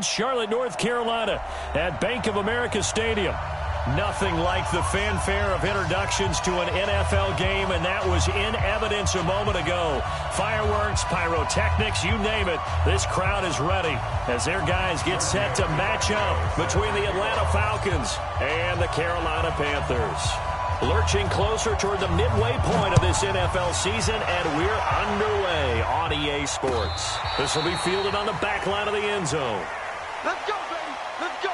Charlotte, North Carolina at Bank of America Stadium. Nothing like the fanfare of introductions to an NFL game, and that was in evidence a moment ago. Fireworks, pyrotechnics, you name it. This crowd is ready as their guys get set to match up between the Atlanta Falcons and the Carolina Panthers. Lurching closer toward the midway point of this NFL season, and we're underway on EA Sports. This will be fielded on the back line of the end zone. Let's go, baby. Let's go.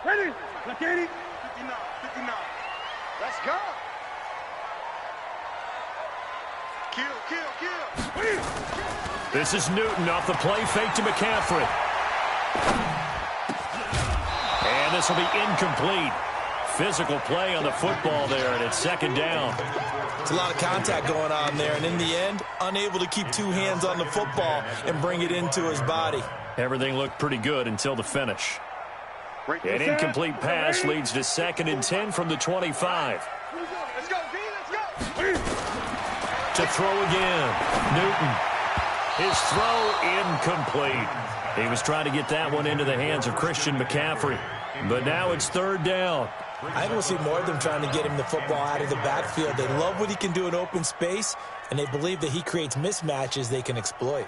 Ready? Let's get it. 59, 59. Let's go. Kill, kill, kill. This is Newton off the play fake to McCaffrey. And this will be incomplete. Physical play on the football there, and it's second down. It's a lot of contact going on there, and in the end, unable to keep two hands on the football and bring it into his body. Everything looked pretty good until the finish. An incomplete pass leads to 2nd and 10 from the 25. Let's go, B. Let's go. To throw again. Newton. His throw incomplete. He was trying to get that one into the hands of Christian McCaffrey. But now it's 3rd down. I will see more of them trying to get him the football out of the backfield. They love what he can do in open space, and they believe that he creates mismatches they can exploit.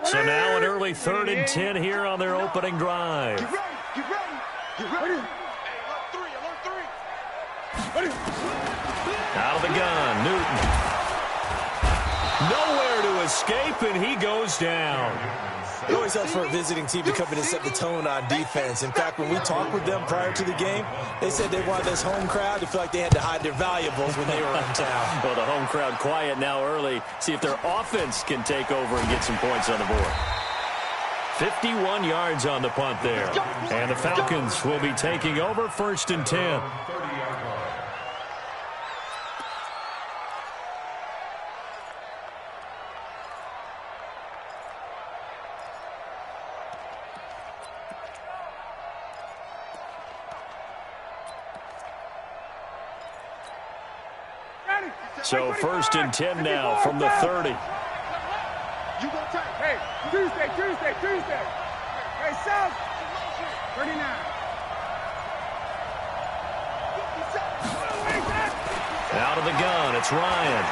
So now an early 3rd and 10 here on their opening drive. Get ready. Get ready. Get ready. Hey, alert 3. Alert 3. Out of the gun, Newton. Nowhere to escape, and he goes down. It always helps for a visiting team to come in and set the tone on defense. In fact, when we talked with them prior to the game, they said they wanted this home crowd to feel like they had to hide their valuables when they were in town. Well, the home crowd quiet now early. See if their offense can take over and get some points on the board. 51 yards on the punt there. And the Falcons will be taking over 1st and 10. So 1st and 10 now from the 30. You go tight. Hey, Tuesday. Hey, South. 39. Out of the gun, it's Ryan.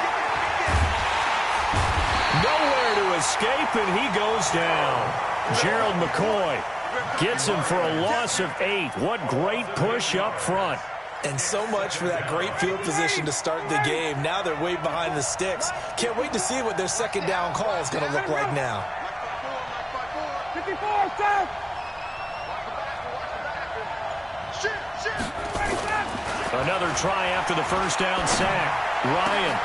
Nowhere to escape, and he goes down. Gerald McCoy gets him for a loss of 8. What great push up front. And so much for that great field position to start the game. Now they're way behind the sticks. Can't wait to see what their second down call is going to look like now. 54, South. Another try after the first down sack. Ryan.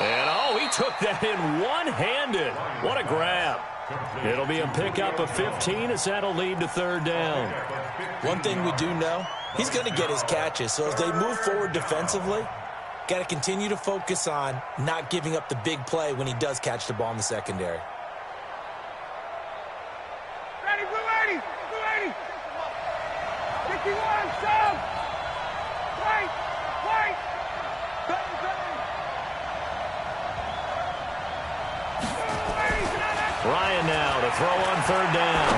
And, he took that in one-handed. What a grab. It'll be a pickup of 15 as that'll lead to 3rd down. One thing we do know, he's going to get his catches. So as they move forward defensively, got to continue to focus on not giving up the big play when he does catch the ball in the secondary. Ready, blue 80. 51, South. White. Ryan now to throw on 3rd down.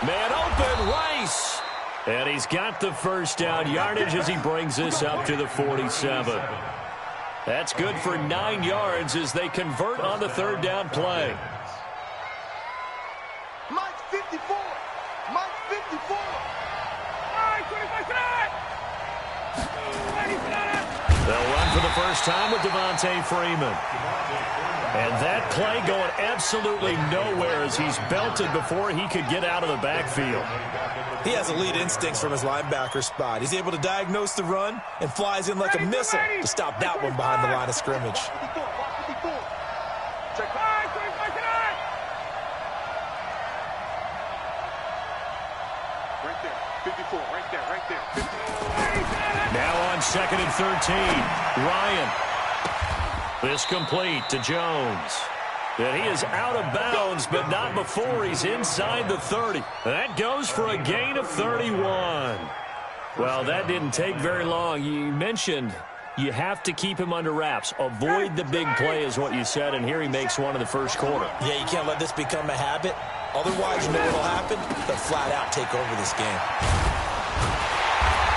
Man open, Rice. And he's got the first down yardage as he brings this up to the 47. That's good for 9 yards as they convert on the 3rd down play. Mike 54. Mike 54. They'll run for the first time with Devontae Freeman. And that play going absolutely nowhere as he's belted before he could get out of the backfield. He has elite instincts from his linebacker spot. He's able to diagnose the run and flies in like a missile to stop that one behind the line of scrimmage. Check. right there. 54, right there, right there. 54. Now on 2nd and 13. Ryan. This complete to Jones. And he is out of bounds, but not before he's inside the 30. That goes for a gain of 31. Well, that didn't take very long. You mentioned you have to keep him under wraps. Avoid the big play is what you said, and here he makes one in the first quarter. Yeah, you can't let this become a habit. Otherwise, you know what will happen? They'll flat out take over this game.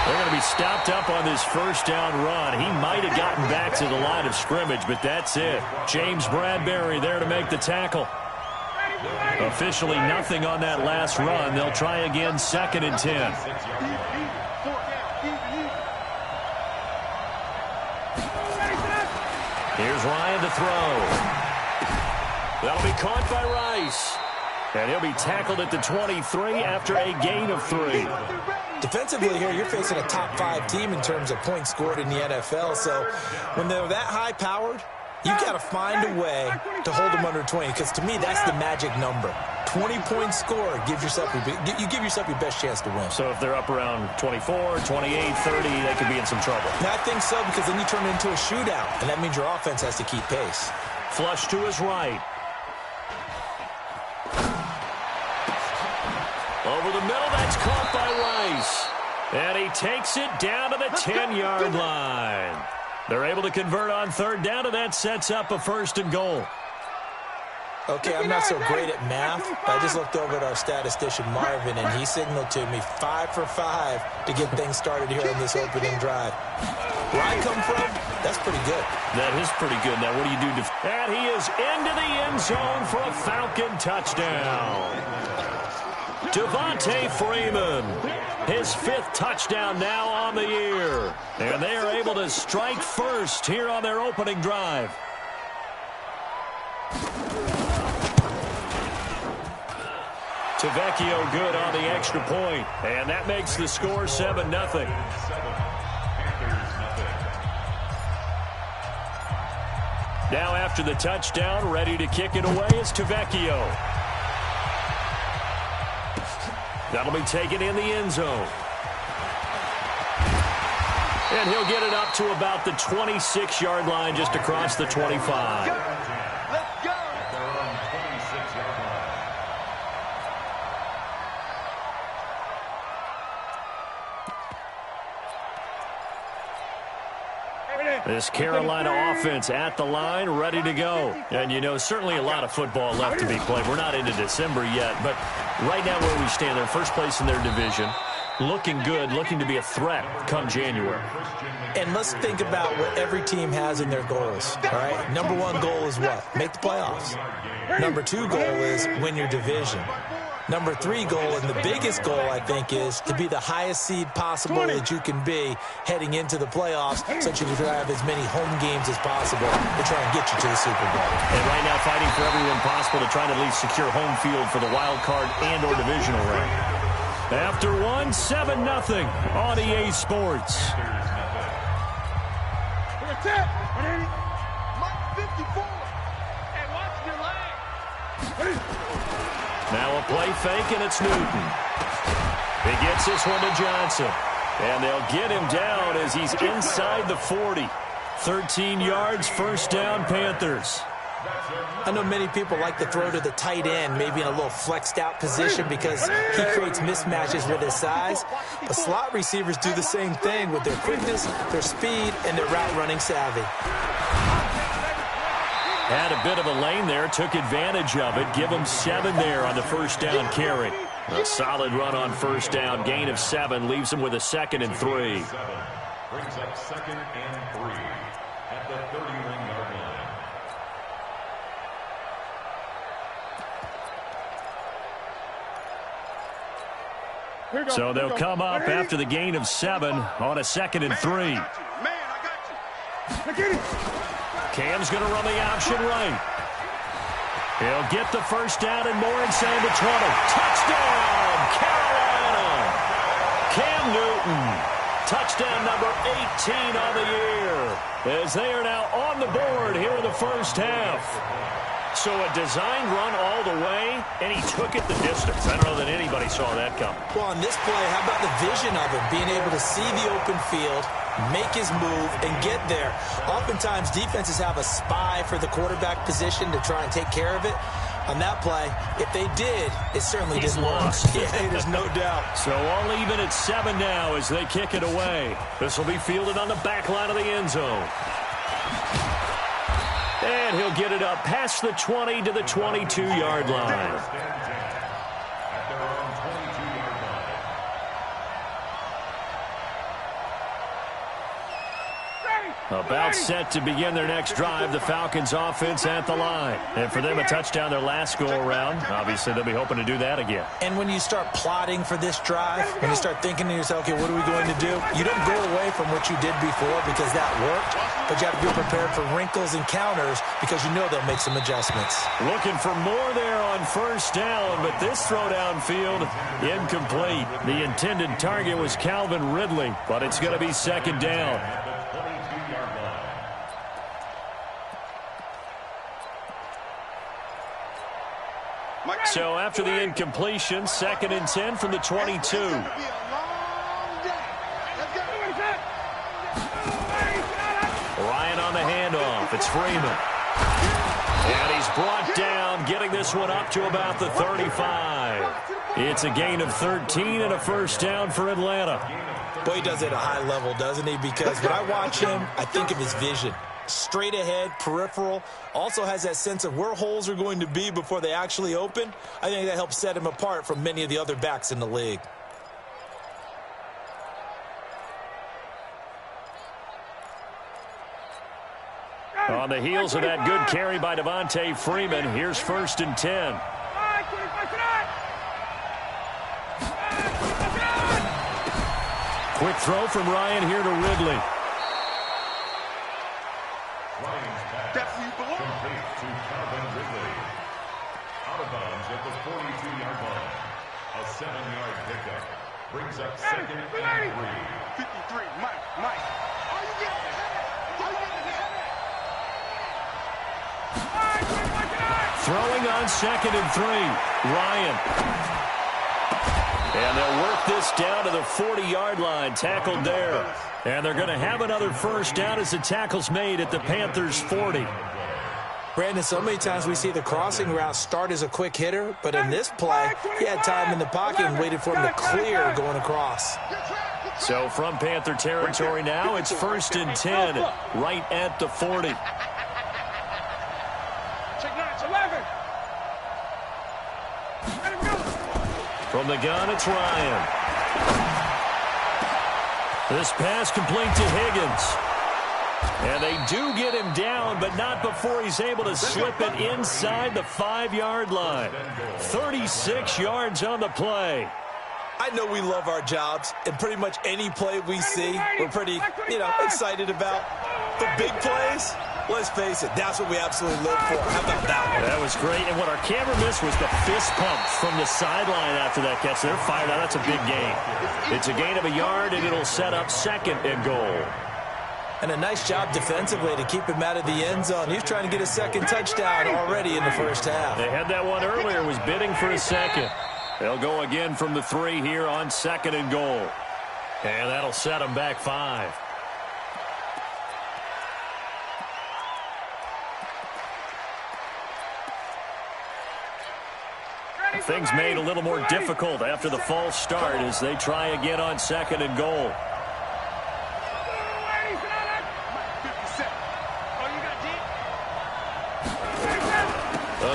They're going to be stopped up on this first down run. He might have gotten back to the line of scrimmage, but that's it. James Bradbury there to make the tackle. Officially nothing on that last run. They'll try again 2nd and 10. Here's Ryan to throw. That'll be caught by Rice. And he'll be tackled at the 23 after a gain of 3. Defensively here, you're facing a top 5 team in terms of points scored in the NFL. So when they're that high-powered, you got to find a way to hold them under 20. Because to me, that's the magic number. 20-point score gives yourself you give yourself your best chance to win. So if they're up around 24, 28, 30, they could be in some trouble. I think so, because then you turn it into a shootout, and that means your offense has to keep pace. Flush to his right. Over the middle, that's caught by Rice. And he takes it down to the 10-yard line. They're able to convert on 3rd down, and that sets up a 1st and goal. Okay, I'm not so great at math, but I just looked over at our statistician, Marvin, and he signaled to me 5 for 5 to get things started here on this opening drive. Where I come from, that's pretty good. That is pretty good. Now, what do you do? And he is into the end zone for a Falcon touchdown. Devontae Freeman, his 5th touchdown now on the year. And they are able to strike first here on their opening drive. Tavecchio good on the extra point. And that makes the score 7-0. Now after the touchdown, ready to kick it away is Tavecchio. That'll be taken in the end zone. And he'll get it up to about the 26-yard line, just across the 25. Let's go. This Carolina offense at the line, ready to go. And, you know, certainly a lot of football left to be played. We're not into December yet, but right now where we stand, they're first place in their division. Looking good, looking to be a threat come January. And let's think about what every team has in their goals, all right? Number 1 goal is what? Make the playoffs. Number 2 goal is win your division. Number 3 goal, and the biggest goal, I think, is to be the highest seed possible that you can be heading into the playoffs, so that you can have as many home games as possible to try and get you to the Super Bowl. And right now fighting for everyone possible to try to at least secure home field for the wild card and or divisional round. After 1, 7-0 on EA Sports. That's it. Mark 54. And watch your leg. Now a play fake, and it's Newton. He gets this one to Johnson. And they'll get him down as he's inside the 40. 13 yards, 1st down, Panthers. I know many people like to throw to the tight end, maybe in a little flexed out position because he creates mismatches with his size. But slot receivers do the same thing with their quickness, their speed, and their route running savvy. Had a bit of a lane there, took advantage of it. Give him 7 there on the 1st down carry. A solid run on 1st down, gain of 7, leaves him with a 2nd and 3. Brings up 2nd and 3 at the 31-yard line. So they'll come up after the gain of 7 on a 2nd and 3. Man, I got you. Cam's going to run the option right. He'll get the 1st down and more inside the 20. Touchdown, Carolina! Cam Newton. Touchdown number 18 on the year. As they are now on the board here in the 1st half. So a designed run all the way, and he took it the distance. I don't know that anybody saw that coming. Well, on this play, how about the vision of him, being able to see the open field, make his move, and get there. Oftentimes, defenses have a spy for the quarterback position to try and take care of it. On that play, if they did, it certainly didn't work. Yeah, there's no doubt. So all even at 7 now as they kick it away. This will be fielded on the back line of the end zone. And he'll get it up past the 20 to the 22-yard line. About set to begin their next drive, the Falcons offense at the line. And for them, a touchdown their last go-around. Obviously, they'll be hoping to do that again. And when you start plotting for this drive, when you start thinking to yourself, okay, what are we going to do? You don't go away from what you did before because that worked, but you have to be prepared for wrinkles and counters because you know they'll make some adjustments. Looking for more there on first down, but this throw downfield, incomplete. The intended target was Calvin Ridley, but it's going to be second down. So after the incompletion, 2nd and 10 from the 22. Ryan on the handoff. It's Freeman. And he's brought down, getting this one up to about the 35. It's a gain of 13 and a first down for Atlanta. Boy, he does it at a high level, doesn't he? Because when I watch him, I think of his vision. Straight ahead, peripheral, also has that sense of where holes are going to be before they actually open. I think that helps set him apart from many of the other backs in the league. On the heels of that good carry by Devontae Freeman, here's 1st and 10. Quick throw from Ryan here to Ridley. That's where you belong. Complete to Calvin Ridley. Out of bounds at the 42-yard line. A 7-yard pickup. Brings up 2nd and 3. 53, Mike. Are you getting it? Throwing on 2nd and 3. Ryan. And they'll work this down to the 40-yard line. Tackled there. And they're going to have another first down as the tackle's made at the Panthers' 40. Brandon, so many times we see the crossing route start as a quick hitter, but in this play, he had time in the pocket and waited for him to clear going across. So from Panther territory now, it's 1st and 10, right at the 40. Check 9, 11. From the gun, it's Ryan. This pass complete to Higgins. And they do get him down, but not before he's able to slip it inside the 5-yard line. 36 yards on the play. I know we love our jobs, and pretty much any play we see, we're pretty, excited about. The big plays, let's face it, that's what we absolutely live for. How about that one? That was great, and what our camera missed was the fist pump from the sideline after that catch. They're fired out. That's a big gain. It's a gain of a yard, and it'll set up 2nd and goal. And a nice job defensively to keep him out of the end zone. He's trying to get a 2nd touchdown already in the first half. They had that one earlier, was bidding for a 2nd. They'll go again from the 3 here on 2nd and goal. And that'll set them back 5. Things made a little more difficult after the false start as they try again on 2nd and goal.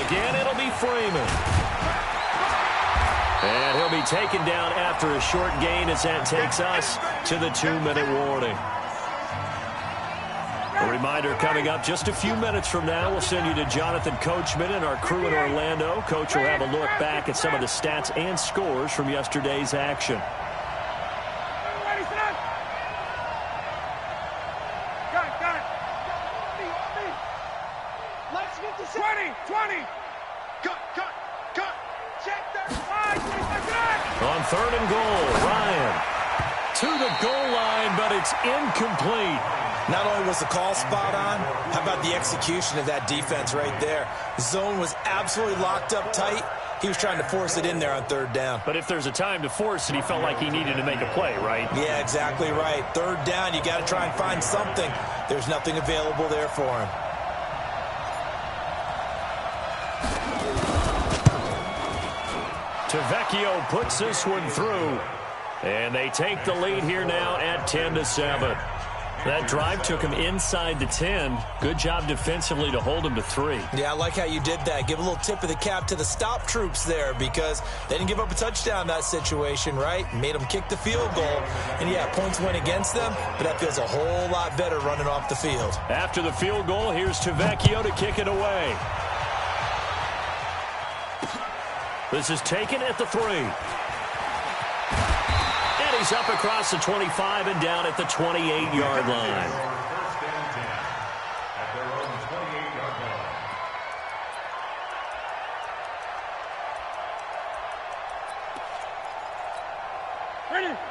Again, it'll be Freeman. And he'll be taken down after a short gain as that takes us to the 2-minute warning. A reminder coming up just a few minutes from now. We'll send you to Jonathan Coachman and our crew in Orlando. Coach will have a look back at some of the stats and scores from yesterday's action. Let's get to 20. Cut. Check that. On 3rd and goal, Ryan to the goal line, but it's incomplete. Not only was the call spot on, how about the execution of that defense right there? The zone was absolutely locked up tight. He was trying to force it in there on third down. But if there's a time to force it, he felt like he needed to make a play, right? Yeah, exactly right. Third down, you got to try and find something. There's nothing available there for him. Tavecchio puts this one through. And they take the lead here now at 10-7. That drive took him inside the 10. Good job defensively to hold him to 3. Yeah, I like how you did that. Give a little tip of the cap to the stop troops there because they didn't give up a touchdown in that situation, right? Made them kick the field goal. And, yeah, points went against them, but that feels a whole lot better running off the field. After the field goal, here's Tavecchio to kick it away. This is taken at the 3. And he's up across the 25 and down at the 28-yard line. First and 10 at their own 28-yard line.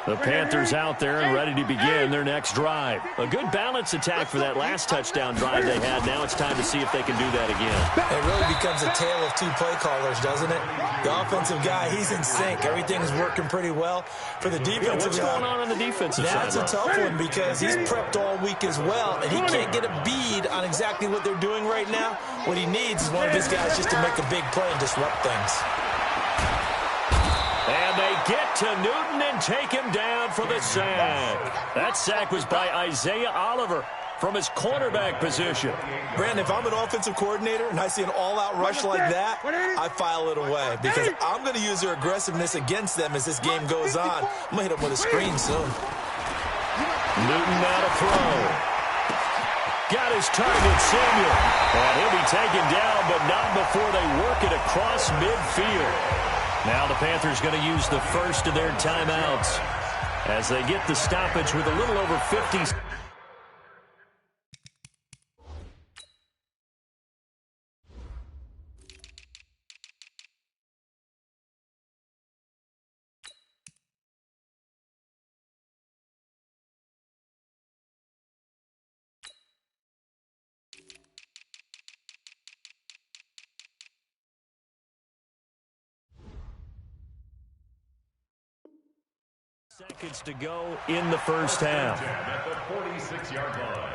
The Panthers out there and ready to begin their next drive. A good balanced attack for that last touchdown drive they had. Now it's time to see if they can do that again. It really becomes a tale of two play callers, doesn't it? The offensive guy, he's in sync. Everything's working pretty well. For the defensive what's guy, going on the defensive side? that's a tough one because he's prepped all week as well, and he can't get a bead on exactly what they're doing right now. What he needs is one of his guys just to make a big play and disrupt things. And they get to Newton and take him down for the sack. That sack was by Isaiah Oliver from his cornerback position. Brandon, if I'm an offensive coordinator and I see an all-out rush like that, I file it away because I'm going to use their aggressiveness against them as this game goes on. I'm going to hit them with a screen soon. Newton now to throw. Got his target, Samuel. And he'll be taken down, but not before they work it across midfield. Now the Panthers going to use the first of their timeouts as they get the stoppage with a little over 50. Seconds to go in the first half. At the 46-yard line.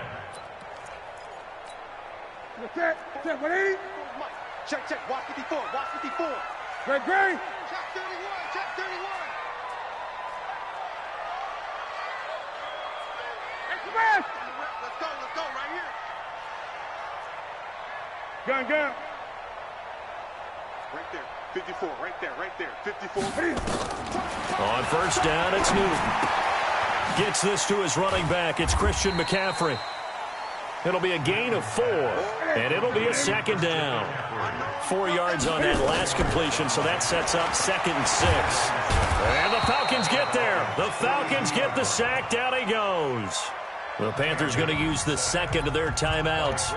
Check, 180. Check, watch 54, watch 54. Great. Check 31, check 31. Let's go, right here. Gun. Right there, 54, right there, 54. On first down, it's Newton. Gets this to his running back. It's Christian McCaffrey. It'll be a gain of 4, and it'll be a second down. 4 yards on that last completion, so that sets up 2nd and 6. And the Falcons get there. The Falcons get the sack. Down he goes. The Panthers going to use the second of their timeouts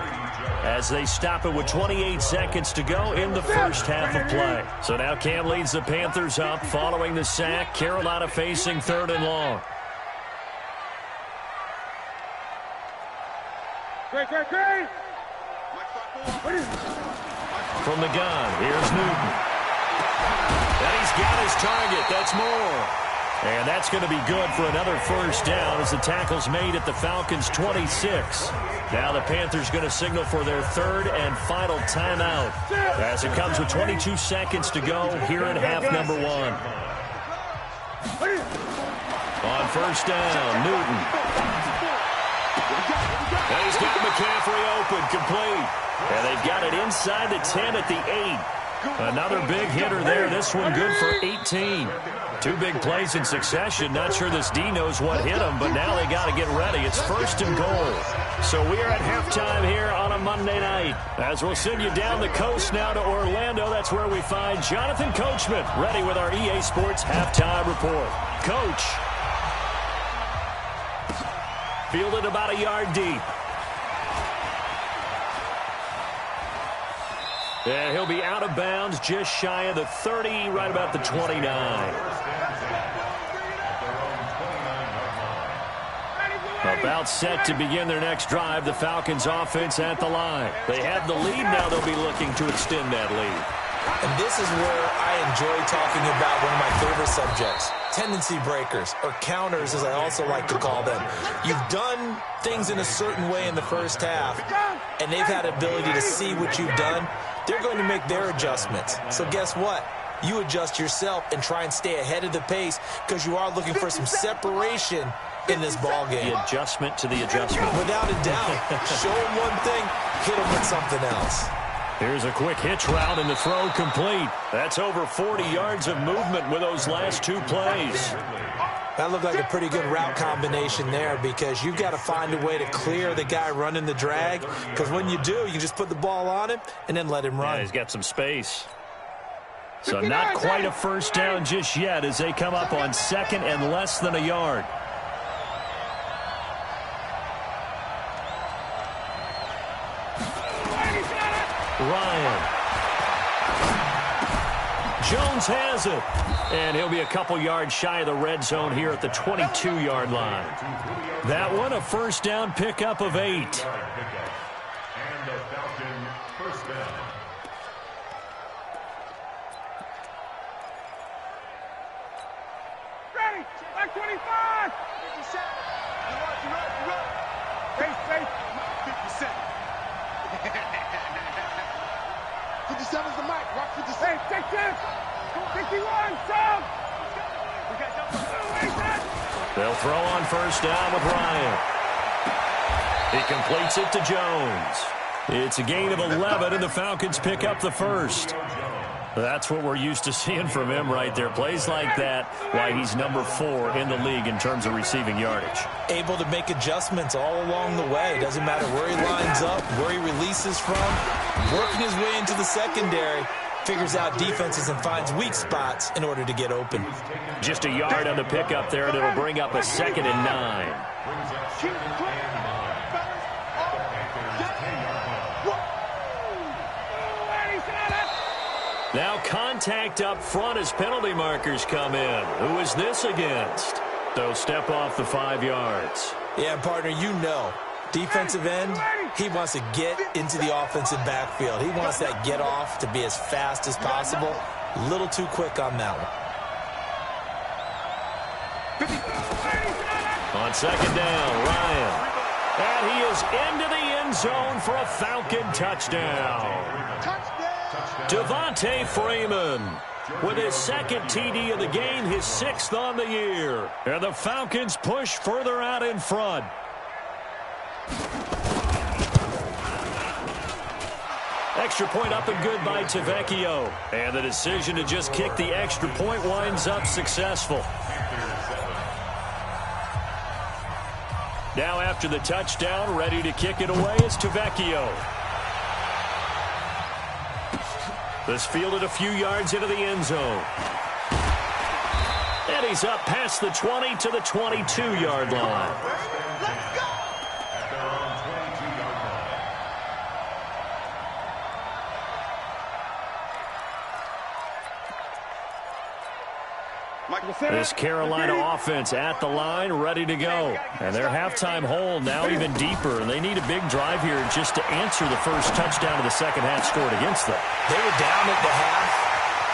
as they stop it with 28 seconds to go in the first half of play. So now Cam leads the Panthers up following the sack. Carolina facing 3rd and long. Great. From the gun, here's Newton. And he's got his target. That's more. And that's going to be good for another first down as the tackle's made at the Falcons' 26. Now the Panthers going to signal for their 3rd and final timeout as it comes with 22 seconds to go here in half number 1. On first down, Newton. And he's got McCaffrey open, complete. And they've got it inside the 10 at the 8. Another big hitter there. This one good for 18. 2 big plays in succession. Not sure this D knows what hit him, but now they got to get ready. It's 1st and goal. So we are at halftime here on a Monday night. As we'll send you down the coast now to Orlando. That's where we find Jonathan Coachman ready with our EA Sports halftime report. Coach. Fielded about a yard deep. And he'll be out of bounds just shy of the 30, right about the 29. The About set to begin their next drive, the Falcons offense at the line. They have the lead now. They'll be looking to extend that lead. And this is where I enjoy talking about one of my favorite subjects, tendency breakers, or counters, as I also like to call them. You've done things in a certain way in the first half, and they've had ability to see what you've done. They're going to make their adjustments. So guess what? You adjust yourself and try and stay ahead of the pace because you are looking for some separation in this ball game. The adjustment to the adjustment. Without a doubt. Show them one thing, hit them with something else. Here's a quick hitch route and the throw complete. That's over 40 yards of movement with those last two plays. That looked like a pretty good route combination there because you've got to find a way to clear the guy running the drag, because when you do, you just put the ball on him and then let him run. Yeah, he's got some space. So not quite a first down just yet as they come up on second and less than a yard. Ryan. Jones has it. And he'll be a couple yards shy of the red zone here at the 22-yard line. That one, a first down pickup of 8. And the Falcon first down. Ready. Back 25. 57. You're right. Safe. 57 is the mic. Rock 57. Hey, take this. 61, Sam. They'll throw on first down with Ryan. He completes it to Jones. It's a gain of 11, and the Falcons pick up the first. That's what we're used to seeing from him right there. Plays like that, why he's number 4 in the league in terms of receiving yardage. Able to make adjustments all along the way. Doesn't matter where he lines up, where he releases from. Working his way into the secondary. Figures out defenses and finds weak spots in order to get open. Just a yard on the pickup there, and it'll bring up a 2nd and 9. Now contact up front as penalty markers come in. Who is this against? They'll step off the 5 yards. Yeah, partner, you know. Defensive end, he wants to get into the offensive backfield. He wants that get off to be as fast as possible. A little too quick on that one. On second down, Ryan. And he is into the end zone for a Falcon touchdown. Devontae Freeman with his 2nd TD of the game, his 6th on the year. And the Falcons push further out in front. Extra point up and good by Tavecchio. And the decision to just kick the extra point winds up successful. Now after the touchdown, ready to kick it away is Tavecchio. This fielded a few yards into the end zone. And he's up past the 20 to the 22-yard line. Let's go. This Carolina offense at the line, ready to go. And their halftime hole now even deeper, and they need a big drive here just to answer the first touchdown of the second half scored against them. They were down at the half.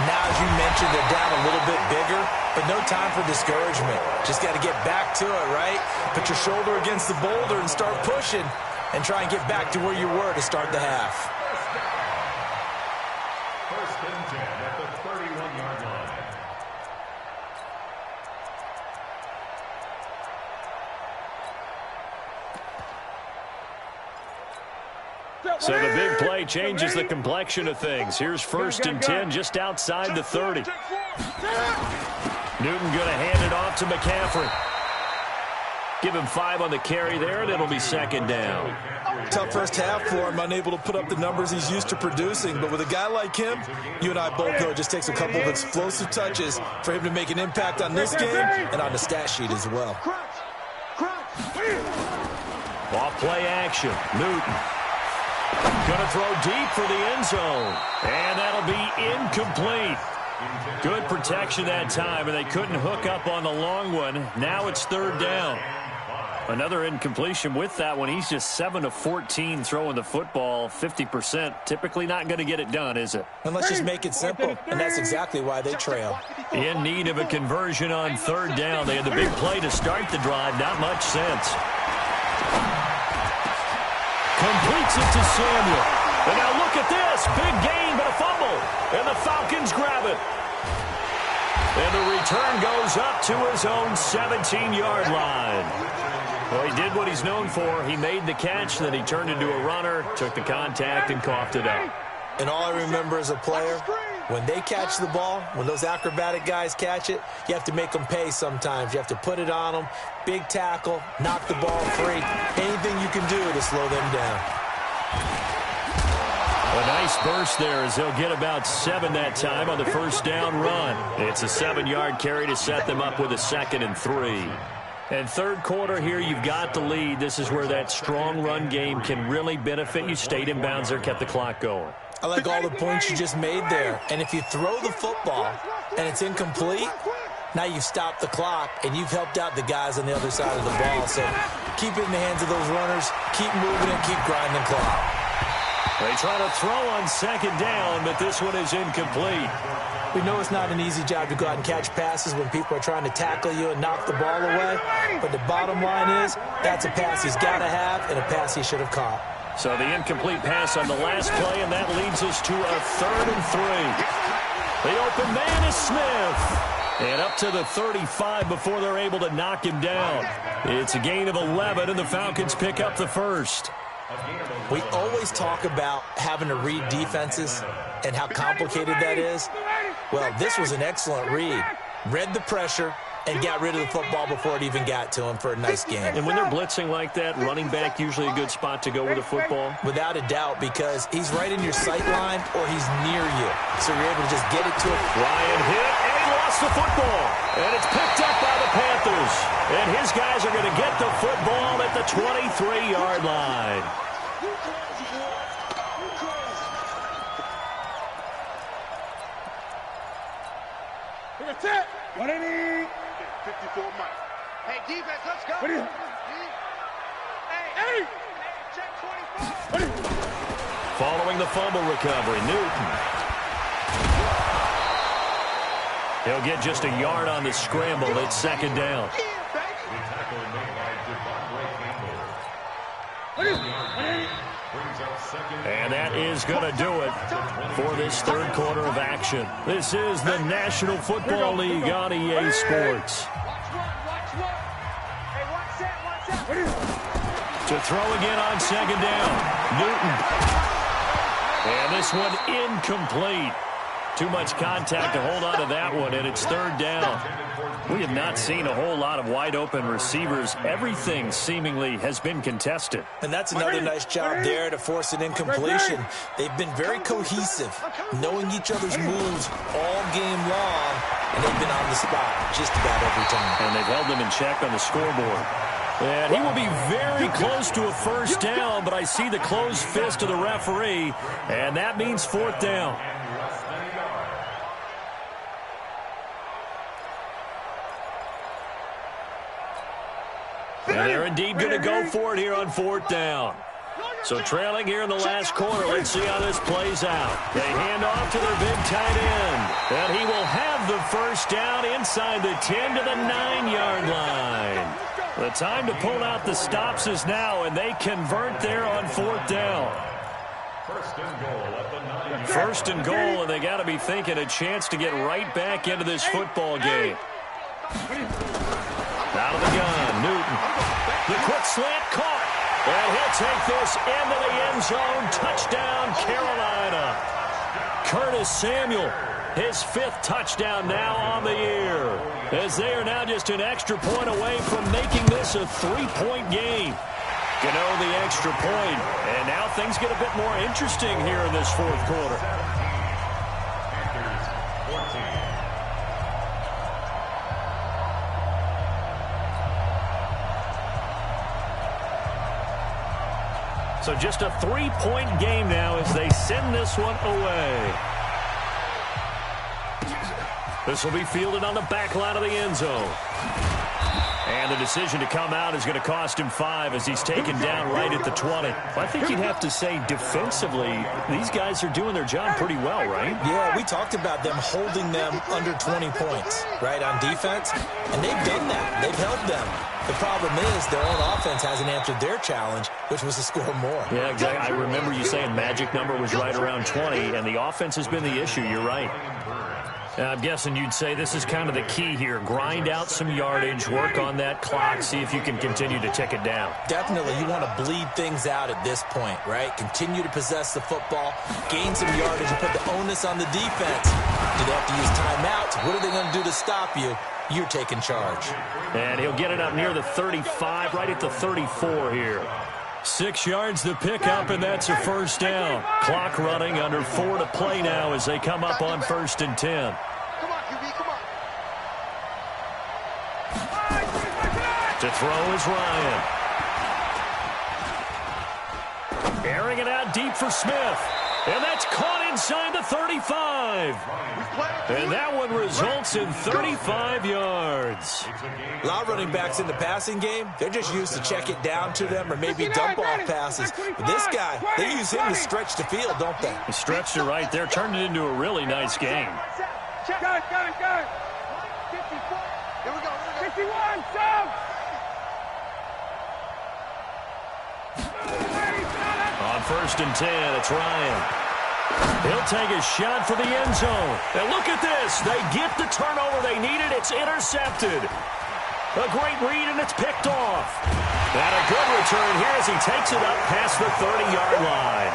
Now, as you mentioned, they're down a little bit bigger, but no time for discouragement. Just got to get back to it, right? Put your shoulder against the boulder and start pushing and try and get back to where you were to start the half. First and 10 at the 31-yard line. So the big play changes the complexion of things. Here's first and 10 just outside the 30. Newton going to hand it off to McCaffrey. Give him 5 on the carry there, and it'll be second down. Tough first half for him, unable to put up the numbers he's used to producing. But with a guy like him, you and I both know it just takes a couple of explosive touches for him to make an impact on this game and on the stat sheet as well. Off play action. Newton. Going to throw deep for the end zone. And that'll be incomplete. Good protection that time, and they couldn't hook up on the long one. Now it's third down. Another incompletion with that one. He's just 7 of 14 throwing the football, 50%. Typically not going to get it done, is it? And let's just make it simple, and that's exactly why they trail. In need of a conversion on third down. They had the big play to start the drive. Not much sense. Completes it to Samuel. And now look at this. Big gain, but a fumble. And the Falcons grab it. And the return goes up to his own 17-yard line. Well, he did what he's known for. He made the catch, then he turned into a runner, took the contact, and coughed it up. And all I remember as a player, when they catch the ball, when those acrobatic guys catch it, you have to make them pay sometimes. You have to put it on them, big tackle, knock the ball free. Anything you can do to slow them down. A nice burst there as they'll get about 7 that time on the first down run. It's a 7-yard carry to set them up with a 2nd and 3. And third quarter here, you've got the lead. This is where that strong run game can really benefit you. Stayed in bounds there, kept the clock going. I like all the points you just made there. And if you throw the football and it's incomplete, now you've stopped the clock and you've helped out the guys on the other side of the ball. So keep it in the hands of those runners, keep moving and keep grinding clock. They try to throw on 2nd down, but this one is incomplete. We know it's not an easy job to go out and catch passes when people are trying to tackle you and knock the ball away. But the bottom line is, that's a pass he's got to have and a pass he should have caught. So the incomplete pass on the last play, and that leads us to a 3rd and 3. The open man is Smith. And up to the 35 before they're able to knock him down. It's a gain of 11, and the Falcons pick up the first. We always talk about having to read defenses and how complicated that is. Well, this was an excellent read. Read the pressure and got rid of the football before it even got to him for a nice game. And when they're blitzing like that, running back usually a good spot to go with the football? Without a doubt, because he's right in your sight line or he's near you. So you're able to just get it to him. Ryan hit, and he lost the football. And it's picked up by the Panthers. And his guys are going to get the football at the 23-yard line. That's it. 180. 54 Mike. Hey, defense, let's go. What are you? Hey, check 25. Following the fumble recovery, Newton. He'll get just a yard on the scramble. It's 2nd down. And that is going to do it for this third quarter of action. This is the National Football League on EA Sports. To throw again on 2nd down, Newton. And this one incomplete. Too much contact to hold on to that one, and it's 3rd down. We have not seen a whole lot of wide-open receivers. Everything seemingly has been contested. And that's another nice job there to force an incompletion. They've been very cohesive, knowing each other's moves all game long, and they've been on the spot just about every time. And they've held them in check on the scoreboard. And he will be very close to a first down, but I see the closed fist of the referee, and that means 4th down. And they're indeed going to go for it here on 4th down. So trailing here in the last quarter. Let's see how this plays out. They hand off to their big tight end. And he will have the first down inside the 10 to the 9-yard line. The time to pull out the stops is now, and they convert there on 4th down. First and goal, and they got to be thinking a chance to get right back into this football game. Out of the gun, Newton. The quick slant caught. And he'll take this into the end zone. Touchdown, Carolina. Curtis Samuel, his 5th touchdown now on the year. As they are now just an extra point away from making this a 3-point game. Gano the extra point. And now things get a bit more interesting here in this 4th quarter. So just a 3-point game now as they send this one away. This will be fielded on the back line of the end zone. And And the decision to come out is going to cost him 5 as he's taken down right at the 20. I think you'd have to say defensively, these guys are doing their job pretty well, right? Yeah, we talked about them holding them under 20 points, right, on defense. And they've done that. They've held them. The problem is their own offense hasn't answered their challenge, which was to score more. Yeah, exactly. I remember you saying magic number was right around 20, and the offense has been the issue. You're right. I'm guessing you'd say this is kind of the key here. Grind out some yardage, work on that clock, see if you can continue to tick it down. Definitely, you want to bleed things out at this point, right? Continue to possess the football, gain some yardage, and put the onus on the defense. Do they have to use timeouts? What are they going to do to stop you? You're taking charge. And he'll get it up near the 35, right at the 34 here. 6 yards to pick up, and that's a first down. Clock running, under 4 to play now as they come up on 1st and 10. Come on, QB, come on. To throw is Ryan. Airing it out deep for Smith. And that's caught inside the 35. And that one results in 35 yards. A lot of running backs in the passing game, they're just used to check it down to them or maybe dump-off passes. But this guy, they use him to stretch the field, don't they? He stretched it right there, turned it into a really nice game. Gun. 54. Here we go. 61, Sam! On 1st and 10, it's Ryan. He'll take a shot for the end zone. And look at this. They get the turnover they needed. It's intercepted. A great read, and it's picked off. And a good return here as he takes it up past the 30-yard line.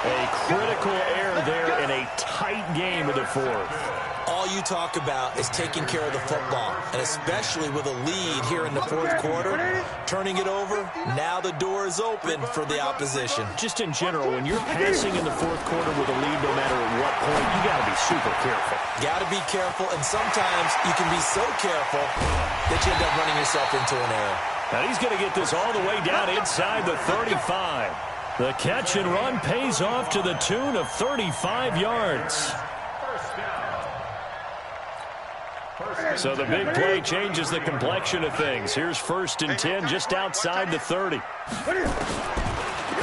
A critical error there in a tight game of the 4th. All you talk about is taking care of the football, and especially with a lead here in the 4th quarter, turning it over, now the door is open for the opposition. Just in general, when you're passing in the 4th quarter with a lead, no matter at what point, you got to be super careful. Got to be careful, and sometimes you can be so careful that you end up running yourself into an error. Now he's going to get this all the way down inside the 35. The catch and run pays off to the tune of 35 yards. So the big play changes the complexion of things. Here's 1st and 10 just outside the 30. A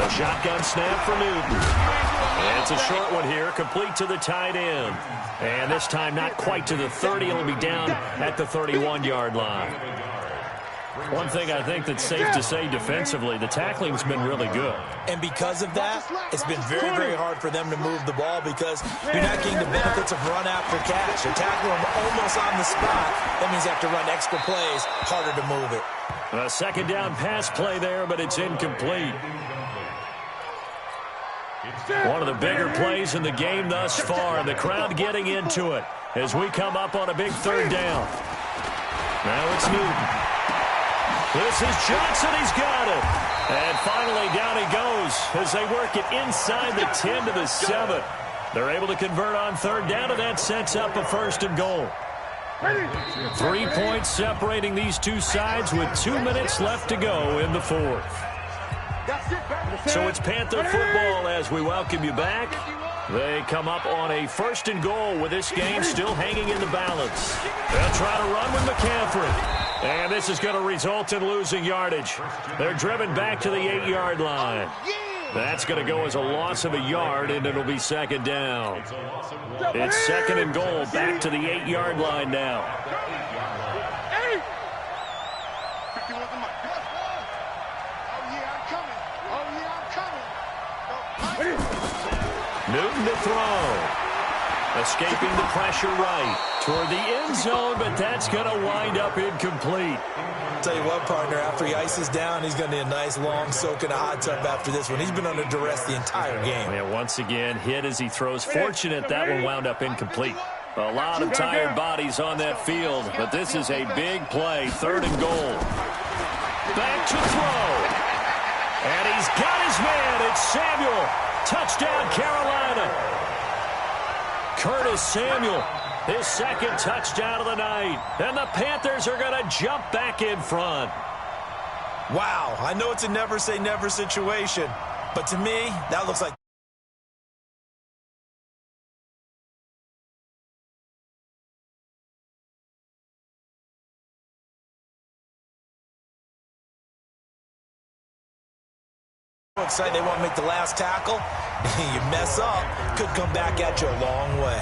shotgun snap for Newton. And it's a short one here, complete to the tight end. And this time not quite to the 30. It'll be down at the 31-yard line. One thing I think that's safe to say defensively, the tackling's been really good. And because of that, it's been very, very hard for them to move the ball because you're not getting the benefits of run after catch. They're tackling them almost on the spot. That means you have to run extra plays, harder to move it. A 2nd down pass play there, but it's incomplete. One of the bigger plays in the game thus far, and the crowd getting into it as we come up on a big 3rd down. Now it's Newton. This is Johnson. He's got it. And finally down he goes as they work it inside the 10 to the 7. They're able to convert on 3rd down, and that sets up a 1st and goal. 3 points separating these two sides with 2 minutes left to go in the 4th. So it's Panther football as we welcome you back. They come up on a 1st and goal with this game still hanging in the balance. They'll try to run with McCaffrey. And this is going to result in losing yardage. They're driven back to the 8-yard line. That's going to go as a loss of a yard, and it'll be 2nd down. It's 2nd and goal, back to the 8-yard line now. Newton to throw. Escaping the pressure right toward the end zone, but that's going to wind up incomplete. Tell you what, partner, after he ices down, he's going to need a nice long soak in a hot tub after this one. He's been under duress the entire game. Yeah, once again, hit as he throws. Fortunate that one wound up incomplete. A lot of tired bodies on that field, but this is a big play. 3rd and goal. Back to throw. And he's got his man. It's Samuel. Touchdown, Carolina. Curtis Samuel, his 2nd touchdown of the night. And the Panthers are going to jump back in front. Wow, I know it's a never say never situation, but to me, that looks like Excited they want to make the last tackle. You mess up, could come back at you a long way.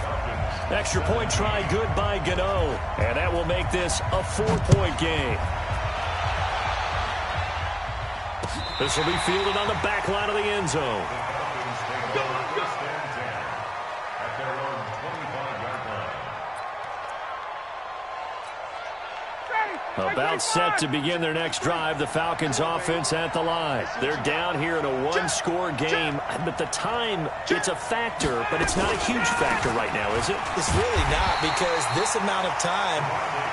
Extra point try good by Gano. And that will make this a 4-point game. This will be fielded on the back line of the end zone. About set to begin their next drive, the Falcons offense at the line. They're down here in a one-score game, but the time, it's a factor, but it's not a huge factor right now, is it? It's really not, because this amount of time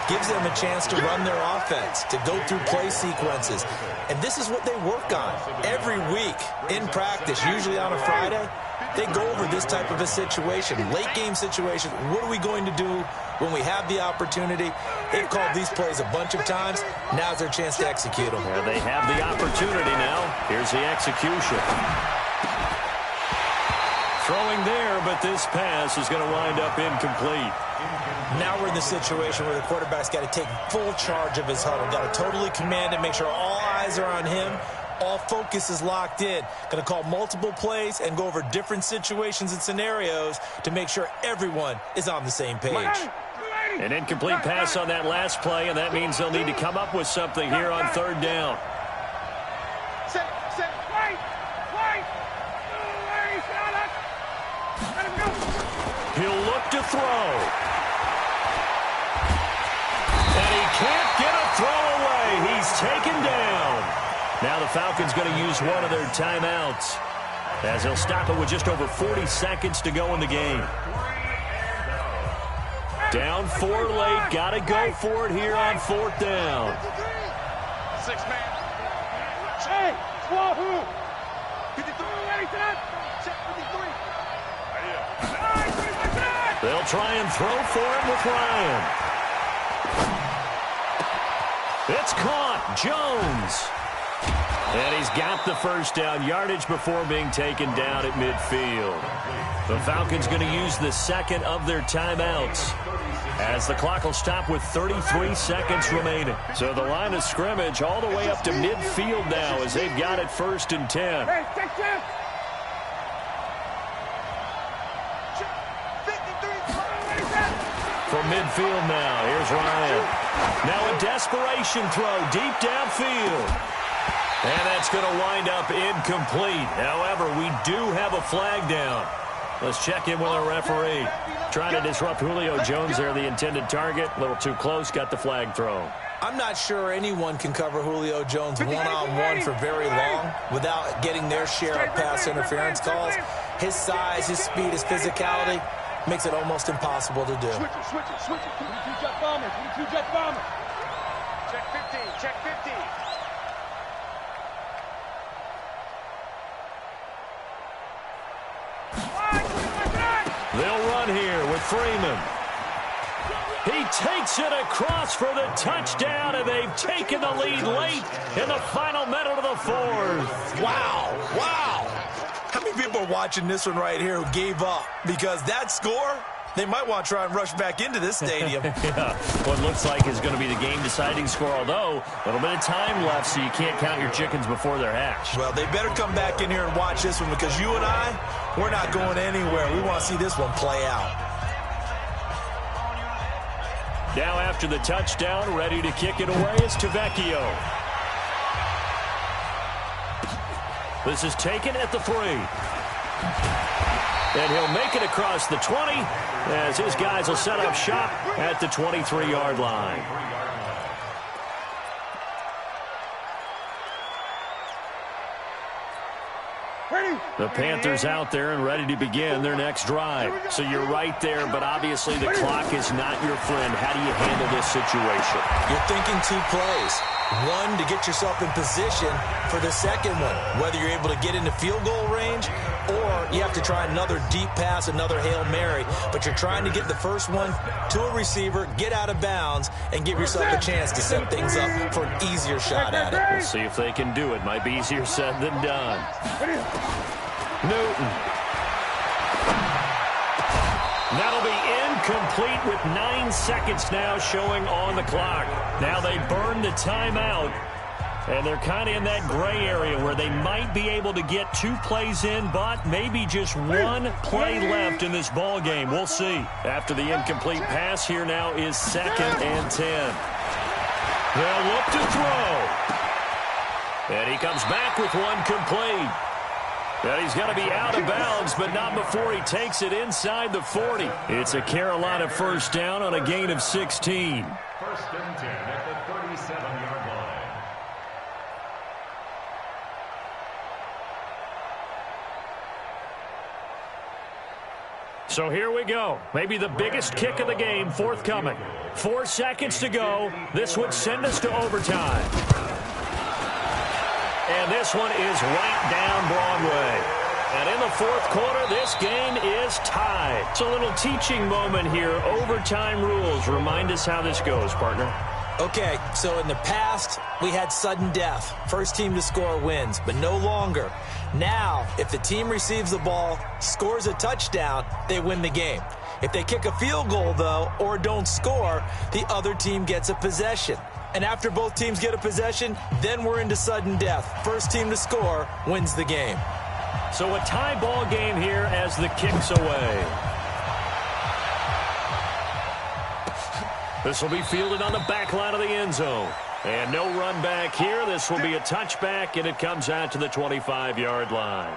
gives them a chance to run their offense, to go through play sequences. And this is what they work on every week in practice, usually on a Friday. They go over this type of a situation, late game situation. What are we going to do when we have the opportunity? They've called these plays a bunch of times. Now's their chance to execute them. Yeah, they have the opportunity now. Here's the execution. Throwing there, but this pass is going to wind up incomplete. Now we're in the situation where the quarterback's got to take full charge of his huddle. Got to totally command it, make sure all eyes are on him. All focus is locked in. Going to call multiple plays and go over different situations and scenarios to make sure everyone is on the same page. An incomplete pass on that last play, and that means they'll need to come up with something here on third down. He'll look to throw. And he can't get a throw away. He's taken down. Now the Falcons going to use one of their timeouts, as they'll stop it with just over 40 seconds to go in the game. Down 4 late. Got to go for it here on fourth down. 6-man. Hey, Wahoo! 53. Ready, check 53. They'll try and throw for him with Ryan. It's caught. Jones. And he's got the first down, yardage before being taken down at midfield. The Falcons going to use the second of their timeouts, as the clock will stop with 33 seconds remaining. So the line of scrimmage all the way up to midfield now, as they've got it 1st and 10. From midfield now, here's Ryan. Now a desperation throw deep downfield. And that's going to wind up incomplete. However, we do have a flag down. Let's check in with our referee. Trying to disrupt Julio Jones there, the intended target. A little too close, got the flag thrown. I'm not sure anyone can cover Julio Jones one-on-one for very long without getting their share of pass interference calls. His size, his speed, his physicality makes it almost impossible to do. Switch it. 22 jet bombers. Check 15. They'll run here with Freeman. He takes it across for the touchdown, and they've taken the lead late in the final minute of the fourth. Wow. How many people are watching this one right here who gave up? Because that score, they might want to try and rush back into this stadium. Yeah, what looks like is going to be the game-deciding score, although a little bit of time left, so you can't count your chickens before they're hatched. Well, they better come back in here and watch this one, because you and I, we're not going anywhere. We want to see this one play out. Now after the touchdown, ready to kick it away is Tavecchio. This is taken at the 3. And he'll make it across the 20 as his guys will set up shop at the 23-yard line. The Panthers out there and ready to begin their next drive. So you're right there, but obviously the clock is not your friend. How do you handle this situation? You're thinking 2 plays. One, to get yourself in position for the second one, whether you're able to get into field goal range or you have to try another deep pass, another Hail Mary. But you're trying to get the first one to a receiver, get out of bounds, and give yourself a chance to set things up for an easier shot at it. We'll see if they can do it. Might be easier said than done. Newton. That'll be incomplete with 9 seconds now showing on the clock. Now they burn the timeout And they're kind of in that gray area where they might be able to get 2 plays in, but maybe just 1 play left in this ball game. We'll see. After the incomplete pass, here now is 2nd and 10. They'll look to throw. And he comes back with 1 complete. And he's going to be out of bounds, but not before he takes it inside the 40. It's a Carolina first down on a gain of 16. 1st and 10 at the 37-yard line. So here we go. Maybe the biggest kick of the game forthcoming. 4 seconds to go. This would send us to overtime. And this one is right down Broadway. And in the 4th quarter, this game is tied. It's a little teaching moment here. Overtime rules. Remind us how this goes, partner. Okay, so in the past, we had sudden death. First team to score wins, but no longer. Now, if the team receives the ball, scores a touchdown, they win the game. If they kick a field goal, though, or don't score, the other team gets a possession. And after both teams get a possession, then we're into sudden death. First team to score wins the game. So a tie ball game here as the kick's away. This will be fielded on the back line of the end zone. And no run back here. This will be a touchback, and it comes out to the 25-yard line.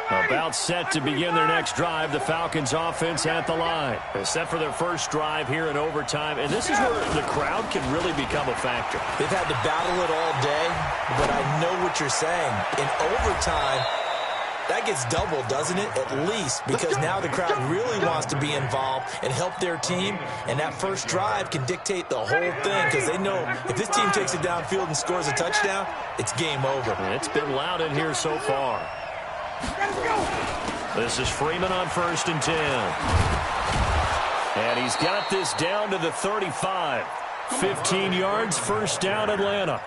About set to begin their next drive. The Falcons offense at the line. They're set for their first drive here in overtime. And this is where the crowd can really become a factor. They've had to battle it all day, but I know what you're saying. In overtime, that gets doubled, doesn't it? At least, because now the crowd really wants to be involved and help their team. And that first drive can dictate the whole thing because they know if this team takes it downfield and scores a touchdown, it's game over. And it's been loud in here so far. This is Freeman on 1st and 10. And he's got this down to the 35. 15 yards, first down Atlanta.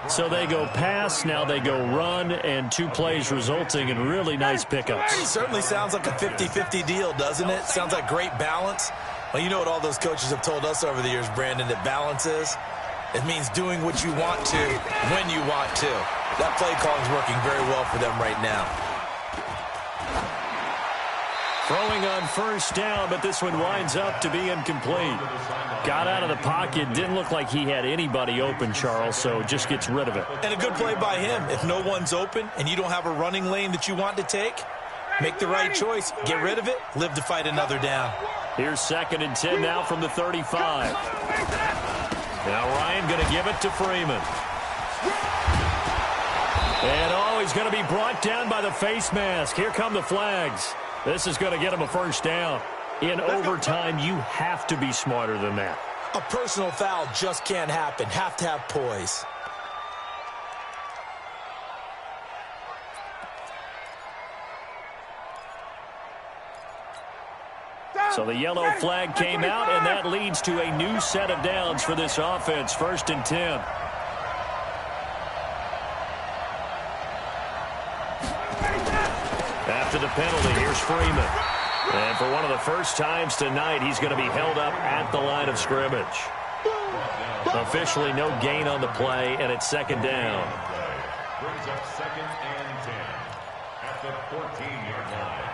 So they go pass, now they go run, and 2 plays resulting in really nice pickups. It certainly sounds like a 50-50 deal, doesn't it? Sounds like great balance. Well, you know what all those coaches have told us over the years, Brandon, that balance is? It means doing what you want to when you want to. That play call is working very well for them right now. Throwing on first down, but this one winds up to be incomplete. Got out of the pocket. Didn't look like he had anybody open, Charles, so just gets rid of it. And a good play by him. If no one's open and you don't have a running lane that you want to take, make the right choice. Get rid of it. Live to fight another down. Here's 2nd and 10 now from the 35. Now Ryan going to give it to Freeman. And, he's going to be brought down by the face mask. Here come the flags. This is going to get him a first down. In overtime, you have to be smarter than that. A personal foul just can't happen. Have to have poise. So the yellow flag came out, and that leads to a new set of downs for this offense. 1st and 10. After the penalty, here's Freeman. And for one of the first times tonight, he's going to be held up at the line of scrimmage. Officially no gain on the play, and it's 2nd down. Brings up 2nd and 10 at the 14-yard line.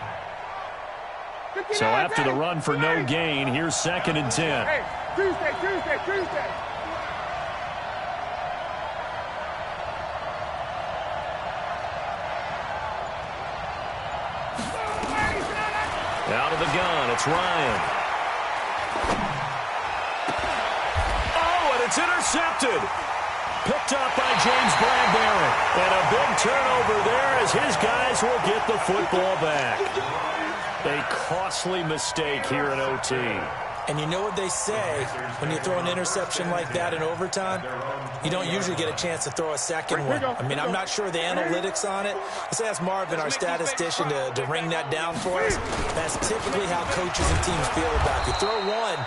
So after the run for no gain, here's 2nd and 10. Hey, Tuesday. Out of the gun, it's Ryan. Oh, and it's intercepted. Picked up by James Bradbury. And a big turnover there as his guys will get the football back. A costly mistake here in OT. And you know what they say, when you throw an interception like that in overtime, you don't usually get a chance to throw a second one. I mean, I'm not sure of the analytics on it. Let's ask Marvin, our statistician, to ring that down for us. That's typically how coaches and teams feel about it. You throw one,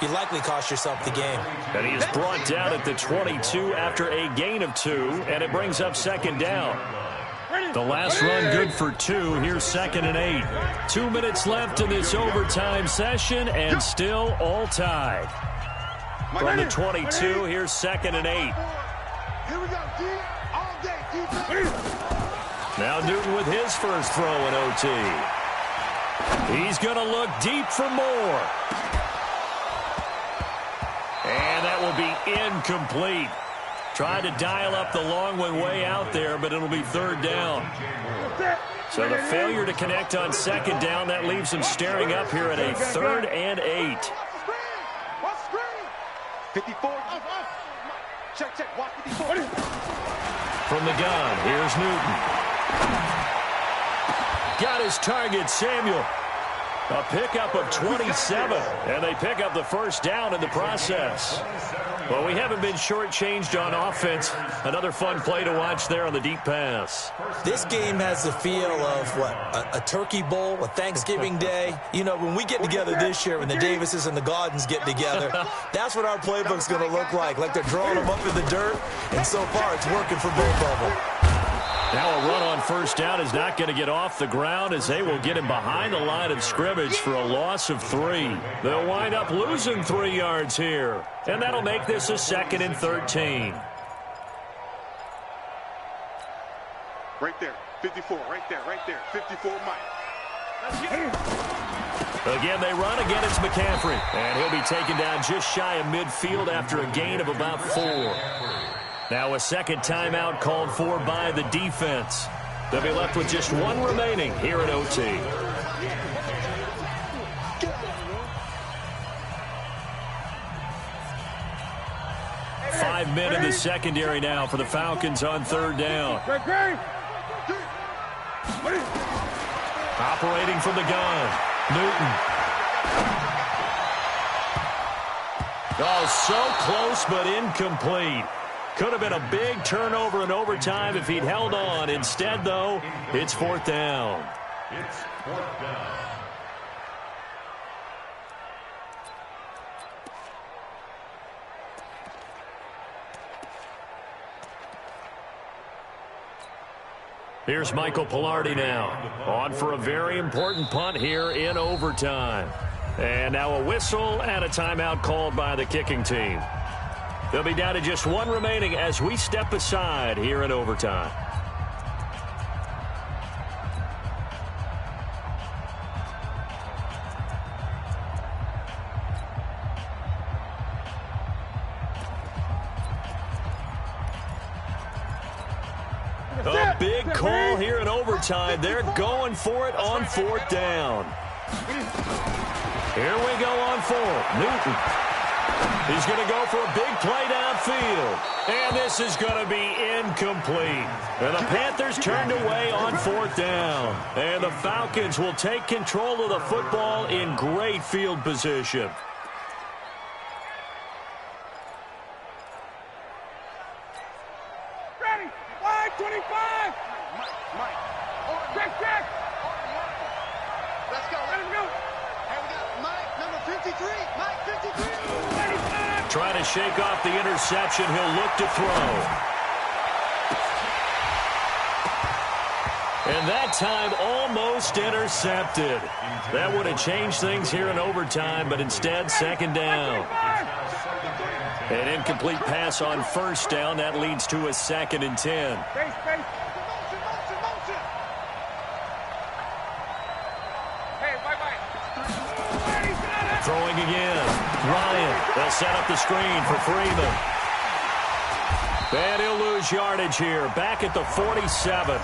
you likely cost yourself the game. And he is brought down at the 22 after a gain of 2, and it brings up second down. The last run good for 2. Here's 2nd and 8. 2 minutes left in this overtime session, and still all tied. From the 22, here's 2nd and 8. Here we go, D. All day, defense. Now Newton with his first throw in OT. He's going to look deep for more. And that will be incomplete. Tried to dial up the long one way out there, but it'll be 3rd down. So the failure to connect on 2nd down, that leaves him staring up here at a 3rd and 8. Watch screen. 54. Check, check. Watch 54. From the gun, here's Newton. Got his target, Samuel. A pickup of 27, and they pick up the first down in the process. Well, we haven't been shortchanged on offense. Another fun play to watch there on the deep pass. This game has the feel of, what, a turkey bowl, a Thanksgiving day. You know, when we get together this year, when the Davises and the Gaudens get together, that's what our playbook's going to look like they're drawing them up in the dirt, and so far it's working for both of them. Now a run on first down is not going to get off the ground as they will get him behind the line of scrimmage for a loss of 3. They'll wind up losing 3 yards here, and that'll make this a 2nd and 13. Right there, 54, right there, 54, Mike. Again, they run. Again, it's McCaffrey, and he'll be taken down just shy of midfield after a gain of about 4. Now a second timeout called for by the defense. They'll be left with just 1 remaining here at OT. Five men in the secondary now for the Falcons on 3rd down. Operating from the gun, Newton. Oh, so close but incomplete. Could have been a big turnover in overtime if he'd held on. Instead, though, it's 4th down. It's 4th down. Here's Michael Pilardi now. On for a very important punt here in overtime. And now a whistle and a timeout called by the kicking team. They'll be down to just 1 remaining as we step aside here in overtime. A big call here in overtime. They're going for it on 4th down. Here we go on 4th. Newton. He's going to go for a big play downfield. And this is going to be incomplete. And the Panthers turned away on 4th down. And the Falcons will take control of the football in great field position. Ready. 5-25. Mike. Check. Let's go. Let him go. Here we go. Mike, number 53. Mike, 53. Trying to shake off the interception. He'll look to throw. And that time almost intercepted. That would have changed things here in overtime, but instead 2nd down. An incomplete pass on 1st down. That leads to a 2nd and 10. Motion. Hey, bye. Throwing again. Ryan. They'll set up the screen for Freeman. And he'll lose yardage here. Back at the 47.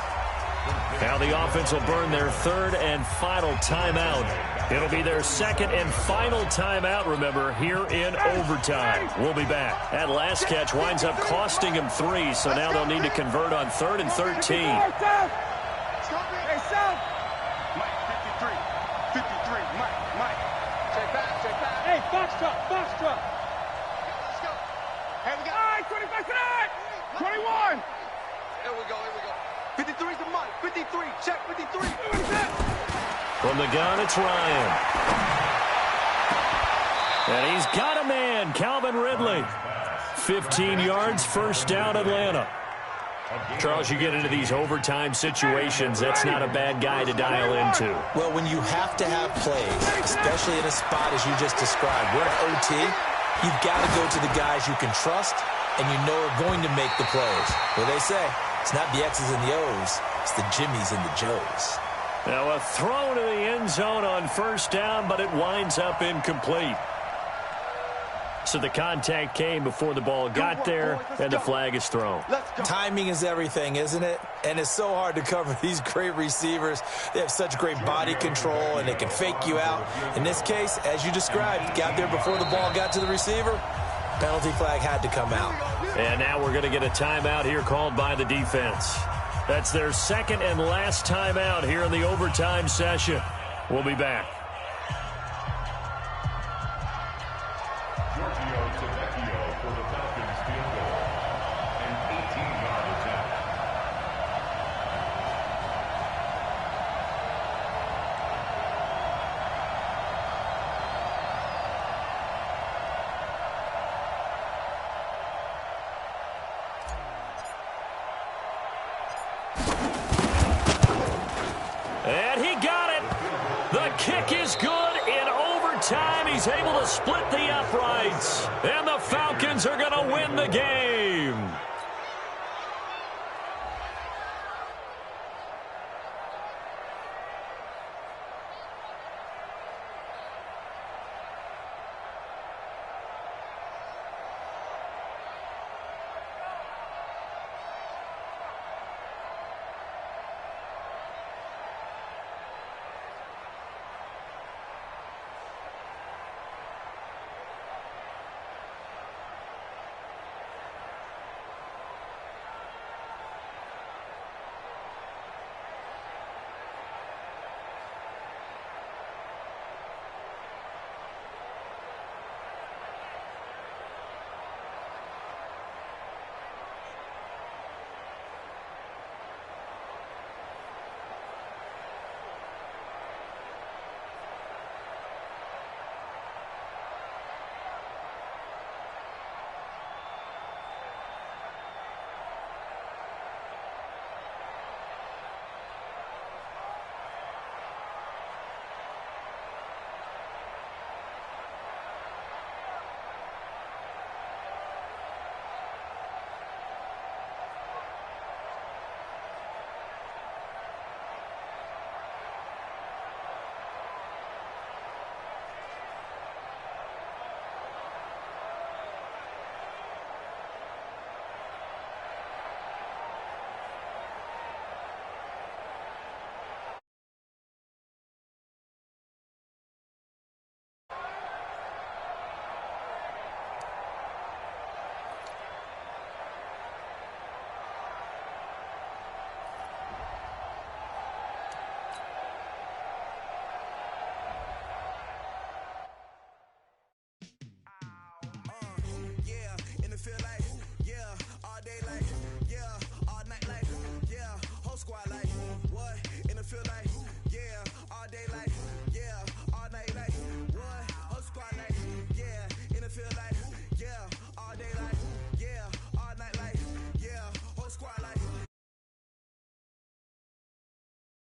Now the offense will burn their 3rd and final timeout. It'll be their 2nd and final timeout, remember, here in overtime. We'll be back. That last catch winds up costing him 3, so now they'll need to convert on 3rd and 13. Hey, South. Mike, 53. 53. Mike. Check back. Hey, box truck. Let's go. Here we go. All right, 25 tonight. 21. Here we go. 53 to Mike. 53. Check 53. From the gun, it's Ryan. And he's got a man, Calvin Ridley. 15 yards, first down, Atlanta. Charles, you get into these overtime situations, that's not a bad guy to dial into. Well, when you have to have plays, especially in a spot as you just described, we're at OT, you've got to go to the guys you can trust and you know are going to make the plays. Well, they say it's not the X's and the O's, it's the Jimmies and the Joes. Now a throw to the end zone on first down, but it winds up incomplete. So the contact came before the ball got there, and the flag is thrown. Timing is everything, isn't it? And it's so hard to cover these great receivers. They have such great body control, and they can fake you out. In this case, as you described, got there before the ball got to the receiver. Penalty flag had to come out. And now we're going to get a timeout here called by the defense. That's their second and last timeout here in the overtime session. We'll be back. And he got it. The kick is good in overtime. He's able to split the uprights. And the Falcons are going